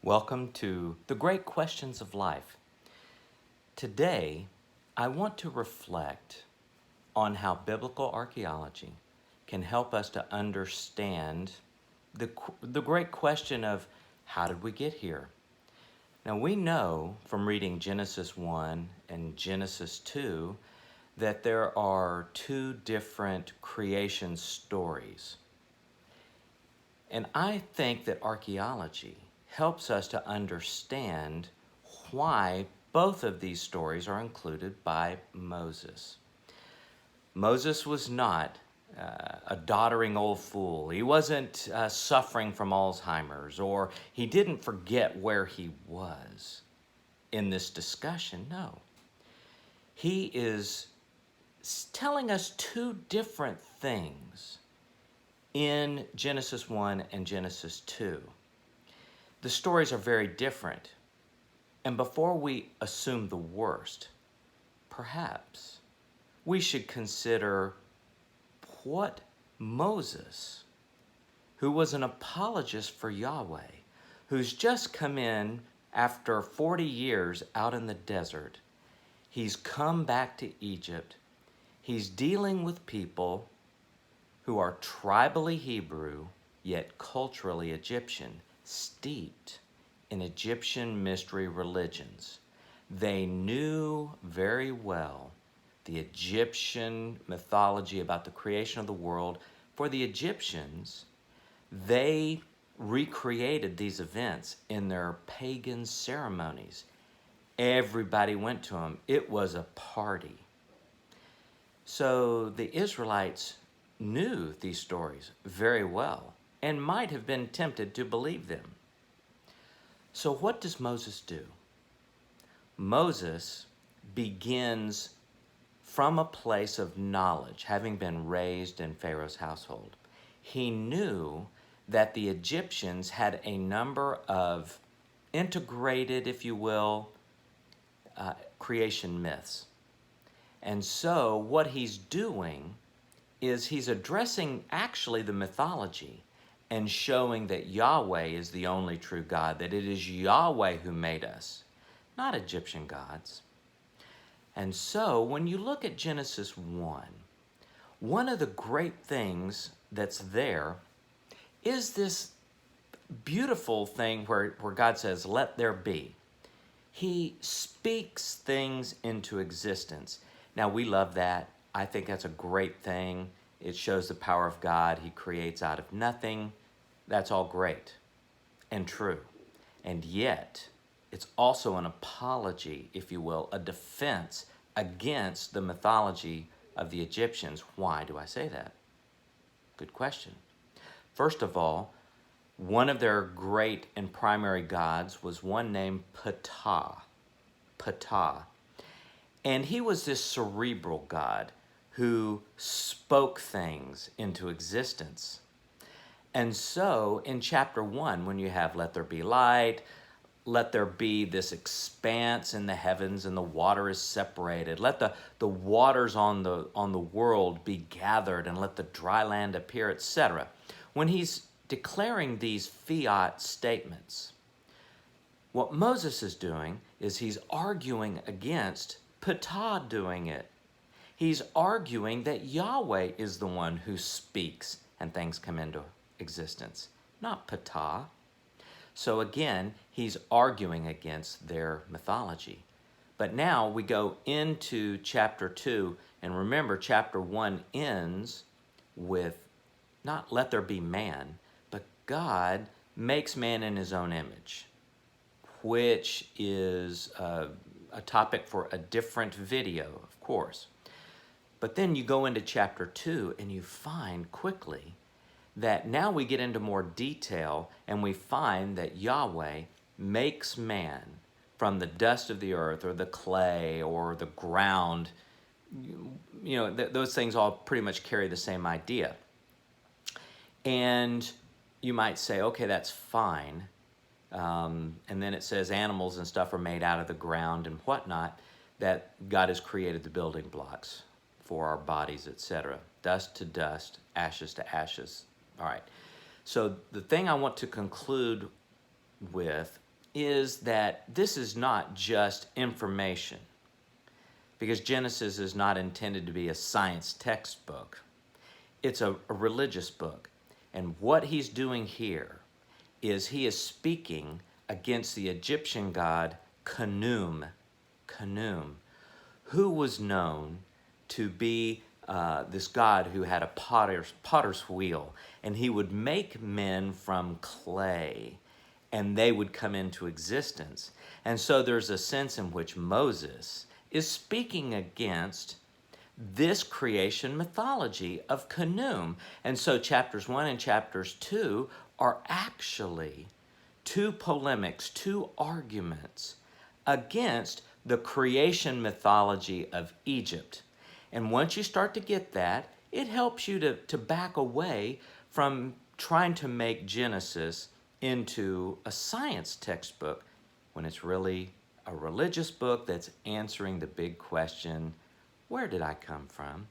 Welcome to the Great Questions of Life. Today, I want to reflect on how biblical archaeology can help us to understand the great question of how did we get here? Now, we know from reading Genesis 1 and Genesis 2 that there are two different creation stories. And I think that archaeology helps us to understand why both of these stories are included by Moses. Moses was not a doddering old fool. He wasn't suffering from Alzheimer's, or he didn't forget where he was in this discussion. No. He is telling us two different things in Genesis 1 and Genesis 2. The stories are very different. And before we assume the worst, perhaps we should consider what Moses, who was an apologist for Yahweh, who's just come in after 40 years out in the desert, he's come back to Egypt. He's dealing with people who are tribally Hebrew, yet culturally Egyptian, steeped in Egyptian mystery religions. They knew very well the Egyptian mythology about the creation of the world. For the Egyptians, they recreated these events in their pagan ceremonies. Everybody went to them. It was a party. So the Israelites knew these stories very well and might have been tempted to believe them. So what does Moses do? Moses begins from a place of knowledge, having been raised in Pharaoh's household. He knew that the Egyptians had a number of integrated, if you will, creation myths. And so what he's doing is he's addressing actually the mythology and showing that Yahweh is the only true God, that it is Yahweh who made us, not Egyptian gods. And so when you look at Genesis 1, one of the great things that's there is this beautiful thing where God says, let there be. He speaks things into existence. Now, we love that. I think that's a great thing. It shows the power of God. He creates out of nothing. That's all great and true. And yet, it's also an apology, if you will, a defense against the mythology of the Egyptians. Why do I say that? Good question. First of all, one of their great and primary gods was one named Ptah. Ptah. And he was this cerebral god who spoke things into existence. And so in chapter 1, when you have let there be light, let there be this expanse in the heavens and the water is separated. Let the waters on the world be gathered and let the dry land appear, etc. When he's declaring these fiat statements, what Moses is doing is he's arguing against Ptah doing it. He's arguing that Yahweh is the one who speaks and things come into existence, not Ptah. So again, he's arguing against their mythology. But now we go into chapter 2, and remember, chapter 1 ends with not let there be man, but God makes man in his own image, which is a topic for a different video, of course. But then you go into chapter 2 and you find quickly that now we get into more detail and we find that Yahweh makes man from the dust of the earth or the clay or the ground. You know, those things all pretty much carry the same idea. And you might say, okay, that's fine. And then it says animals and stuff are made out of the ground and whatnot, that God has created the building blocks for our bodies, etc. Dust to dust, ashes to ashes. All right. So the thing I want to conclude with is that this is not just information, because Genesis is not intended to be a science textbook. It's a religious book. And what he's doing here is he is speaking against the Egyptian god Khnum, who was known to be this god who had a potter's wheel, and he would make men from clay, and they would come into existence. And so there's a sense in which Moses is speaking against this creation mythology of Khnum. And so chapters 1 and chapters 2 are actually two polemics, two arguments against the creation mythology of Egypt. And once you start to get that, it helps you to back away from trying to make Genesis into a science textbook when it's really a religious book that's answering the big question, where did I come from?